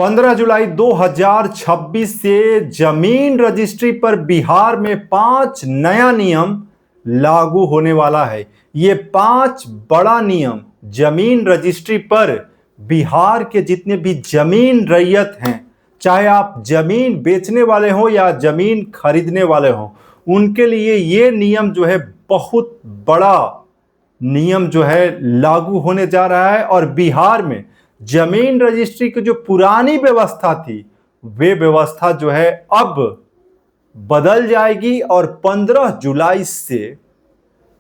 15 जुलाई 2026 से जमीन रजिस्ट्री पर बिहार में 5 नया नियम लागू होने वाला है। ये 5 बड़ा नियम जमीन रजिस्ट्री पर बिहार के जितने भी जमीन रैयत हैं, चाहे आप जमीन बेचने वाले हो या जमीन खरीदने वाले हो, उनके लिए ये नियम जो है बहुत बड़ा नियम जो है लागू होने जा रहा है। और बिहार में जमीन रजिस्ट्री की जो पुरानी व्यवस्था थी, वे व्यवस्था जो है अब बदल जाएगी और 15 जुलाई से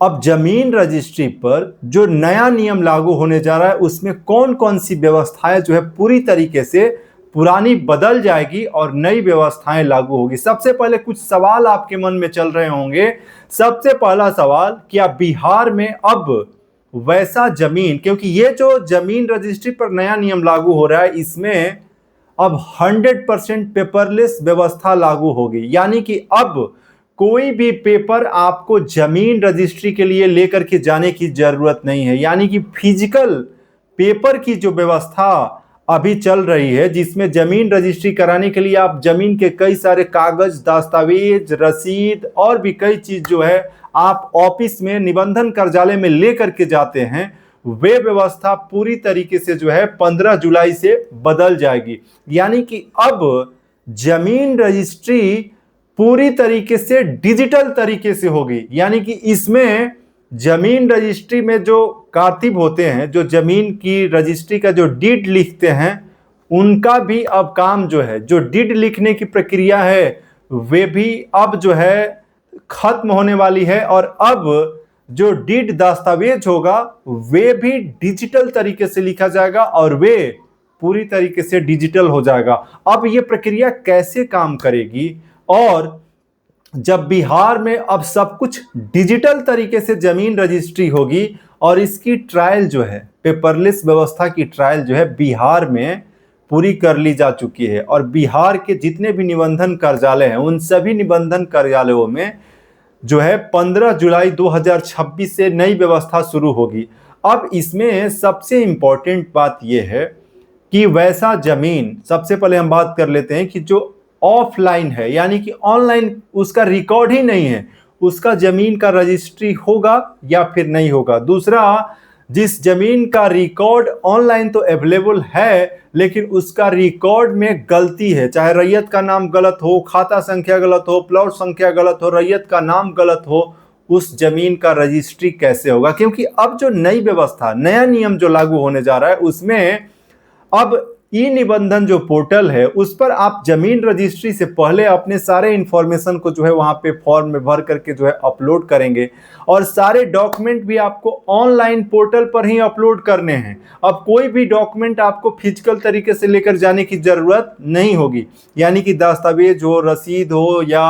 अब जमीन रजिस्ट्री पर जो नया नियम लागू होने जा रहा है, उसमें कौन कौन सी व्यवस्थाएं जो है पूरी तरीके से पुरानी बदल जाएगी और नई व्यवस्थाएं लागू होगी। सबसे पहले कुछ सवाल आपके मन में चल रहे होंगे। सबसे पहला सवाल, क्या बिहार में अब वैसा जमीन, क्योंकि ये जो जमीन रजिस्ट्री पर नया नियम लागू हो रहा है, इसमें अब 100% पेपरलेस व्यवस्था लागू होगी। यानी कि अब कोई भी पेपर आपको जमीन रजिस्ट्री के लिए लेकर के जाने की जरूरत नहीं है। यानी कि फिजिकल पेपर की जो व्यवस्था अभी चल रही है, जिसमें जमीन रजिस्ट्री कराने के लिए आप जमीन के कई सारे कागज, दस्तावेज, रसीद और भी कई चीज जो है आप ऑफिस में, निबंधन कार्यालय में लेकर के जाते हैं, वे व्यवस्था पूरी तरीके से जो है 15 जुलाई से बदल जाएगी। यानी कि अब जमीन रजिस्ट्री पूरी तरीके से डिजिटल तरीके से होगी। यानी कि इसमें जमीन रजिस्ट्री में जो कातिब होते हैं, जो जमीन की रजिस्ट्री का जो डीड लिखते हैं, उनका भी अब काम जो है, जो डीड लिखने की प्रक्रिया है, वे भी अब जो है खत्म होने वाली है। और अब जो डीड दस्तावेज होगा, वे भी डिजिटल तरीके से लिखा जाएगा और वे पूरी तरीके से डिजिटल हो जाएगा। अब ये प्रक्रिया कैसे काम करेगी, और जब बिहार में अब सब कुछ डिजिटल तरीके से जमीन रजिस्ट्री होगी और इसकी ट्रायल जो है, पेपरलेस व्यवस्था की ट्रायल जो है बिहार में पूरी कर ली जा चुकी है। और बिहार के जितने भी निबंधन कार्यालय हैं, उन सभी निबंधन कार्यालयों में जो है 15 जुलाई 2026 से नई व्यवस्था शुरू होगी। अब इसमें सबसे इंपॉर्टेंट बात यह है कि वैसा जमीन, सबसे पहले हम बात कर लेते हैं कि जो ऑफलाइन है, यानी कि ऑनलाइन उसका रिकॉर्ड ही नहीं है, उसका जमीन का रजिस्ट्री होगा या फिर नहीं होगा। दूसरा, जिस जमीन का रिकॉर्ड ऑनलाइन तो अवेलेबल है, लेकिन उसका रिकॉर्ड में गलती है, चाहे रैयत का नाम गलत हो, खाता संख्या गलत हो, प्लॉट संख्या गलत हो, रैयत का नाम गलत हो, उस जमीन का रजिस्ट्री कैसे होगा? क्योंकि अब जो नई व्यवस्था, नया नियम जो लागू होने जा रहा है, उसमें अब ई निबंधन जो पोर्टल है, उस पर आप जमीन रजिस्ट्री से पहले अपने सारे इंफॉर्मेशन को जो है वहां पे फॉर्म में भर करके जो है अपलोड करेंगे, और सारे डॉक्यूमेंट भी आपको ऑनलाइन पोर्टल पर ही अपलोड करने हैं। अब कोई भी डॉक्यूमेंट आपको फिजिकल तरीके से लेकर जाने की जरूरत नहीं होगी। यानी कि दस्तावेज हो, रसीद हो या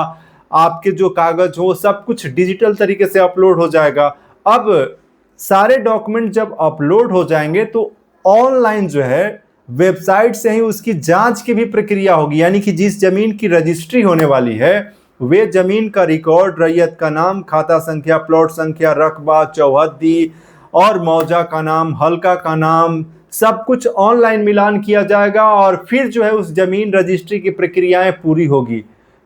आपके जो कागज हो, सब कुछ डिजिटल तरीके से अपलोड हो जाएगा। अब सारे डॉक्यूमेंट जब अपलोड हो जाएंगे तो ऑनलाइन जो है वेबसाइट से ही उसकी जांच की भी प्रक्रिया होगी। यानी कि जिस जमीन की रजिस्ट्री होने वाली है, वे जमीन का रिकॉर्ड, रैयत का नाम, खाता संख्या, प्लॉट संख्या, रकबा, चौहद्दी और मौजा का नाम, हल्का का नाम, सब कुछ ऑनलाइन मिलान किया जाएगा और फिर जो है उस जमीन रजिस्ट्री की प्रक्रियाएं पूरी होगी।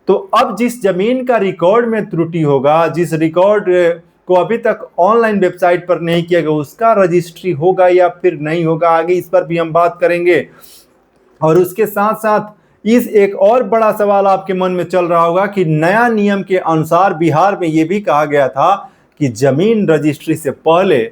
तो अब जिस जमीन का रिकॉर्ड में त्रुटि होगा, जिस रिकॉर्ड को अभी तक ऑनलाइन वेबसाइट पर नहीं किया गया, उसका रजिस्ट्री होगा या फिर नहीं होगा, आगे इस पर भी हम बात करेंगे। और उसके साथ साथ इस एक और बड़ा सवाल आपके मन में चल रहा होगा कि नया नियम के अनुसार बिहार में यह भी कहा गया था कि जमीन रजिस्ट्री से पहले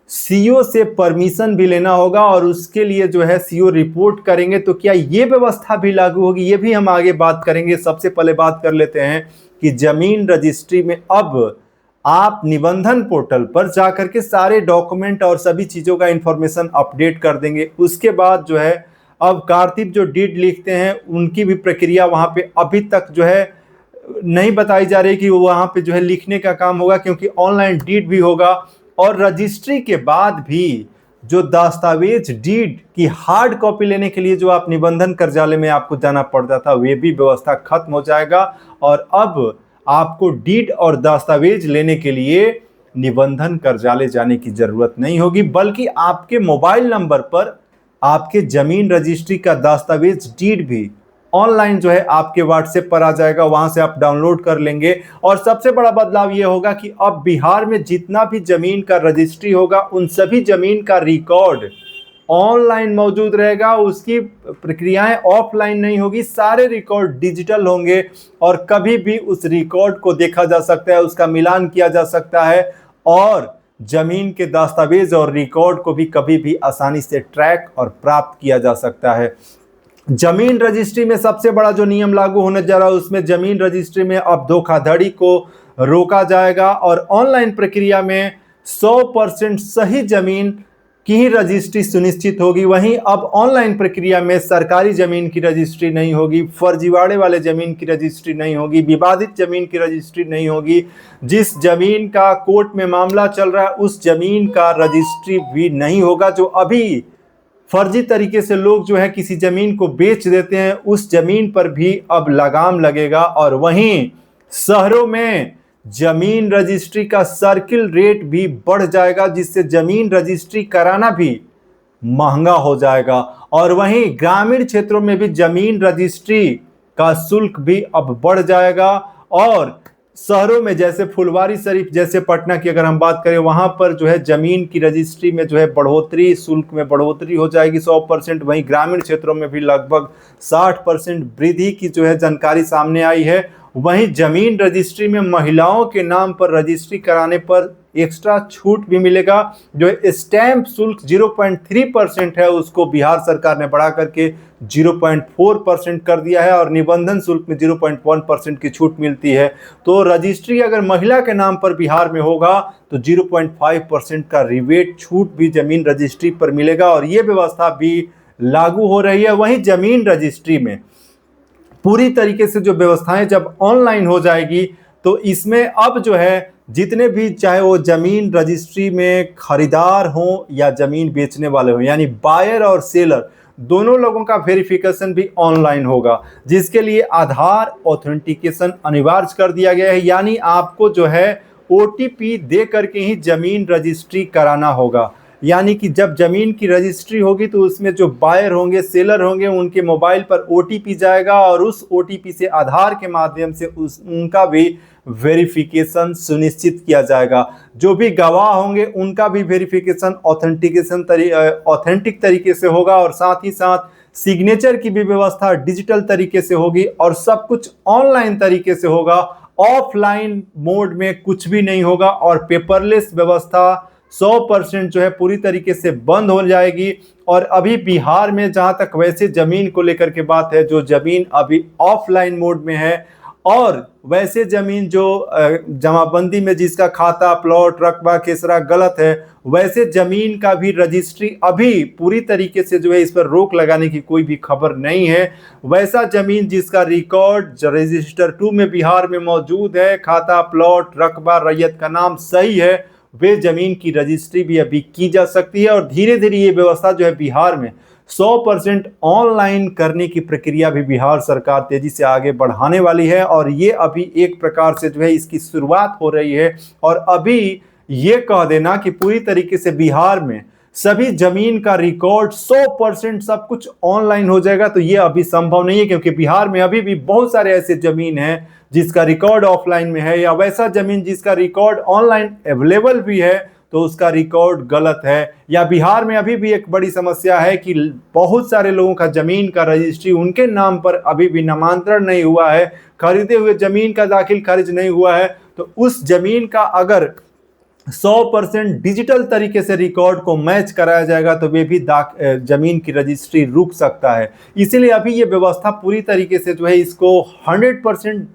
सीओ से परमिशन भी लेना होगा और उसके लिए जो है सीओ रिपोर्ट करेंगे। तो क्या ये व्यवस्था भी लागू होगी, ये भी हम आगे बात करेंगे। सबसे पहले बात कर लेते हैं कि जमीन रजिस्ट्री में अब आप निबंधन पोर्टल पर जाकर के सारे डॉक्यूमेंट और सभी चीज़ों का इंफॉर्मेशन अपडेट कर देंगे। उसके बाद जो है अब कातिब जो डीड लिखते हैं, उनकी भी प्रक्रिया वहाँ पे अभी तक जो है नहीं बताई जा रही कि वो वहाँ पे जो है लिखने का काम होगा, क्योंकि ऑनलाइन डीड भी होगा। और रजिस्ट्री के बाद भी जो दस्तावेज, डीड की हार्ड कॉपी लेने के लिए जो आप निबंधन कार्यालय में आपको जाना पड़ता था, वे भी व्यवस्था खत्म हो जाएगा। और अब आपको डीड और दस्तावेज लेने के लिए निबंधन कार्यालय जाने की जरूरत नहीं होगी, बल्कि आपके मोबाइल नंबर पर आपके जमीन रजिस्ट्री का दस्तावेज डीड भी ऑनलाइन जो है आपके व्हाट्सएप पर आ जाएगा, वहां से आप डाउनलोड कर लेंगे। और सबसे बड़ा बदलाव ये होगा कि अब बिहार में जितना भी जमीन का रजिस्ट्री होगा उन सभी जमीन का रिकॉर्ड ऑनलाइन मौजूद रहेगा, उसकी प्रक्रियाएं ऑफलाइन नहीं होगी, सारे रिकॉर्ड डिजिटल होंगे और कभी भी उस रिकॉर्ड को देखा जा सकता है, उसका मिलान किया जा सकता है और जमीन के दस्तावेज और रिकॉर्ड को भी कभी भी आसानी से ट्रैक और प्राप्त किया जा सकता है। जमीन रजिस्ट्री में सबसे बड़ा जो नियम लागू होने जा रहा है उसमें जमीन रजिस्ट्री में अब धोखाधड़ी को रोका जाएगा और ऑनलाइन प्रक्रिया में 100% सही जमीन की ही रजिस्ट्री सुनिश्चित होगी। वहीं अब ऑनलाइन प्रक्रिया में सरकारी जमीन की रजिस्ट्री नहीं होगी, फर्जीवाड़े वाले जमीन की रजिस्ट्री नहीं होगी, विवादित जमीन की रजिस्ट्री नहीं होगी। जिस जमीन का कोर्ट में मामला चल रहा है उस जमीन का रजिस्ट्री भी नहीं होगा। जो अभी फर्जी तरीके से लोग जो है किसी जमीन को बेच देते हैं उस जमीन पर भी अब लगाम लगेगा। और वहीं शहरों में जमीन रजिस्ट्री का सर्किल रेट भी बढ़ जाएगा, जिससे जमीन रजिस्ट्री कराना भी महंगा हो जाएगा। और वहीं ग्रामीण क्षेत्रों में भी जमीन रजिस्ट्री का शुल्क भी अब बढ़ जाएगा। और शहरों में जैसे फुलवारी शरीफ जैसे पटना की अगर हम बात करें वहां पर जो है जमीन की रजिस्ट्री में जो है बढ़ोतरी, शुल्क में बढ़ोतरी हो जाएगी 100%। वहीं ग्रामीण क्षेत्रों में भी लगभग 60% वृद्धि की जो है जानकारी सामने आई है। वहीं जमीन रजिस्ट्री में महिलाओं के नाम पर रजिस्ट्री कराने पर एक्स्ट्रा छूट भी मिलेगा। जो स्टैंप शुल्क 0.3% है उसको बिहार सरकार ने बढ़ा करके 0.4% कर दिया है और निबंधन शुल्क में 0.1% की छूट मिलती है। तो रजिस्ट्री अगर महिला के नाम पर बिहार में होगा तो 0.5% का रिबेट छूट भी जमीन रजिस्ट्री पर मिलेगा और ये व्यवस्था भी लागू हो रही है। वहीं जमीन रजिस्ट्री में पूरी तरीके से जो व्यवस्थाएं जब ऑनलाइन हो जाएगी तो इसमें अब जो है जितने भी चाहे वो जमीन रजिस्ट्री में खरीदार हो या जमीन बेचने वाले हो यानी बायर और सेलर दोनों लोगों का वेरिफिकेशन भी ऑनलाइन होगा, जिसके लिए आधार ऑथेंटिकेशन अनिवार्य कर दिया गया है। यानी आपको जो है ओटीपी दे करके ही जमीन रजिस्ट्री कराना होगा। यानी कि जब जमीन की रजिस्ट्री होगी तो उसमें जो बायर होंगे, सेलर होंगे, उनके मोबाइल पर ओटीपी जाएगा और उस ओटीपी से आधार के माध्यम से उनका भी वेरिफिकेशन सुनिश्चित किया जाएगा। जो भी गवाह होंगे उनका भी वेरिफिकेशन ऑथेंटिक तरीके से होगा और साथ ही साथ सिग्नेचर की भी व्यवस्था डिजिटल तरीके से होगी और सब कुछ ऑनलाइन तरीके से होगा। ऑफलाइन मोड में कुछ भी नहीं होगा और पेपरलेस व्यवस्था 100% जो है पूरी तरीके से बंद हो जाएगी। और अभी बिहार में जहां तक वैसे जमीन को लेकर के बात है, जो जमीन अभी ऑफलाइन मोड में है और वैसे जमीन जो जमाबंदी में जिसका खाता, प्लॉट, रकबा, केसरा गलत है, वैसे जमीन का भी रजिस्ट्री अभी पूरी तरीके से जो है इस पर रोक लगाने की कोई भी खबर नहीं है। वैसा जमीन जिसका रिकॉर्ड रजिस्टर 2 में बिहार में मौजूद है, खाता, प्लॉट, रकबा, रैयत का नाम सही है, वे जमीन की रजिस्ट्री भी अभी की जा सकती है। और धीरे धीरे ये व्यवस्था जो है बिहार में 100% ऑनलाइन करने की प्रक्रिया भी बिहार सरकार तेजी से आगे बढ़ाने वाली है और ये अभी एक प्रकार से जो है इसकी शुरुआत हो रही है। और अभी ये कह देना कि पूरी तरीके से बिहार में सभी जमीन का रिकॉर्ड 100% सब कुछ ऑनलाइन हो जाएगा तो ये अभी संभव नहीं है, क्योंकि बिहार में अभी भी बहुत सारे ऐसे जमीन हैं जिसका रिकॉर्ड ऑफलाइन में है या वैसा जमीन जिसका रिकॉर्ड ऑनलाइन अवेलेबल भी है तो उसका रिकॉर्ड गलत है। या बिहार में अभी भी एक बड़ी समस्या है कि बहुत सारे लोगों का जमीन का रजिस्ट्री उनके नाम पर अभी भी नामांतरण नहीं हुआ है, खरीदे हुए जमीन का दाखिल खारिज नहीं हुआ है। तो उस जमीन का अगर 100% डिजिटल तरीके से रिकॉर्ड को मैच कराया जाएगा तो वे भी जमीन की रजिस्ट्री रुक सकता है। इसीलिए अभी ये व्यवस्था पूरी तरीके से जो है इसको 100%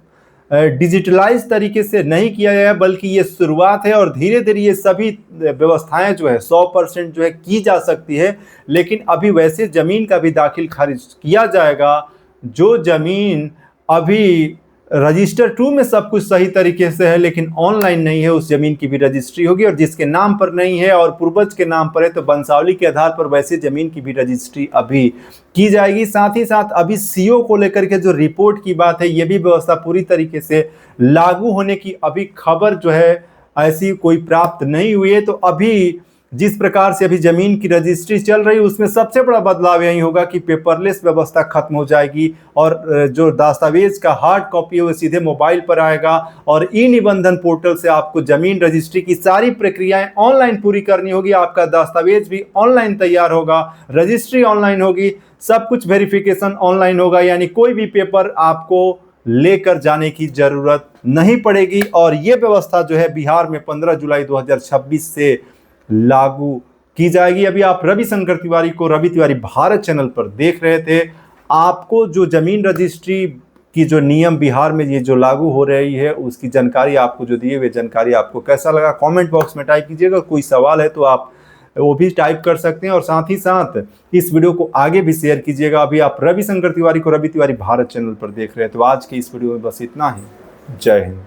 डिजिटलाइज तरीके से नहीं किया गया, बल्कि ये शुरुआत है और धीरे धीरे ये सभी व्यवस्थाएं जो है 100% जो है की जा सकती है। लेकिन अभी वैसे जमीन का भी दाखिल खारिज किया जाएगा जो जमीन अभी रजिस्टर 2 में सब कुछ सही तरीके से है लेकिन ऑनलाइन नहीं है, उस जमीन की भी रजिस्ट्री होगी। और जिसके नाम पर नहीं है और पूर्वज के नाम पर है तो वंशावली के आधार पर वैसे जमीन की भी रजिस्ट्री अभी की जाएगी। साथ ही साथ अभी सीओ को लेकर के जो रिपोर्ट की बात है, ये भी व्यवस्था पूरी तरीके से लागू होने की अभी खबर जो है ऐसी कोई प्राप्त नहीं हुई है। तो अभी जिस प्रकार से अभी जमीन की रजिस्ट्री चल रही है उसमें सबसे बड़ा बदलाव यही होगा कि पेपरलेस व्यवस्था खत्म हो जाएगी और जो दस्तावेज का हार्ड कॉपी है वो सीधे मोबाइल पर आएगा और ई निबंधन पोर्टल से आपको जमीन रजिस्ट्री की सारी प्रक्रियाएं ऑनलाइन पूरी करनी होगी। आपका दस्तावेज भी ऑनलाइन तैयार होगा, रजिस्ट्री ऑनलाइन होगी, सब कुछ वेरिफिकेशन ऑनलाइन होगा, यानी कोई भी पेपर आपको लेकर जाने की जरूरत नहीं पड़ेगी। और ये व्यवस्था जो है बिहार में 15 जुलाई 2026 से लागू की जाएगी। अभी आप रविशंकर तिवारी को रवि तिवारी भारत चैनल पर देख रहे थे। आपको जो जमीन रजिस्ट्री की जो नियम बिहार में ये जो लागू हो रही है उसकी जानकारी आपको जो दिए हुए जानकारी आपको कैसा लगा कमेंट बॉक्स में टाइप कीजिएगा। कोई सवाल है तो आप वो भी टाइप कर सकते हैं और साथ ही साथ इस वीडियो को आगे भी शेयर कीजिएगा। अभी आप रविशंकर तिवारी को रवि तिवारी भारत चैनल पर देख रहे हैं। तो आज के इस वीडियो में बस इतना ही। जय हिंद।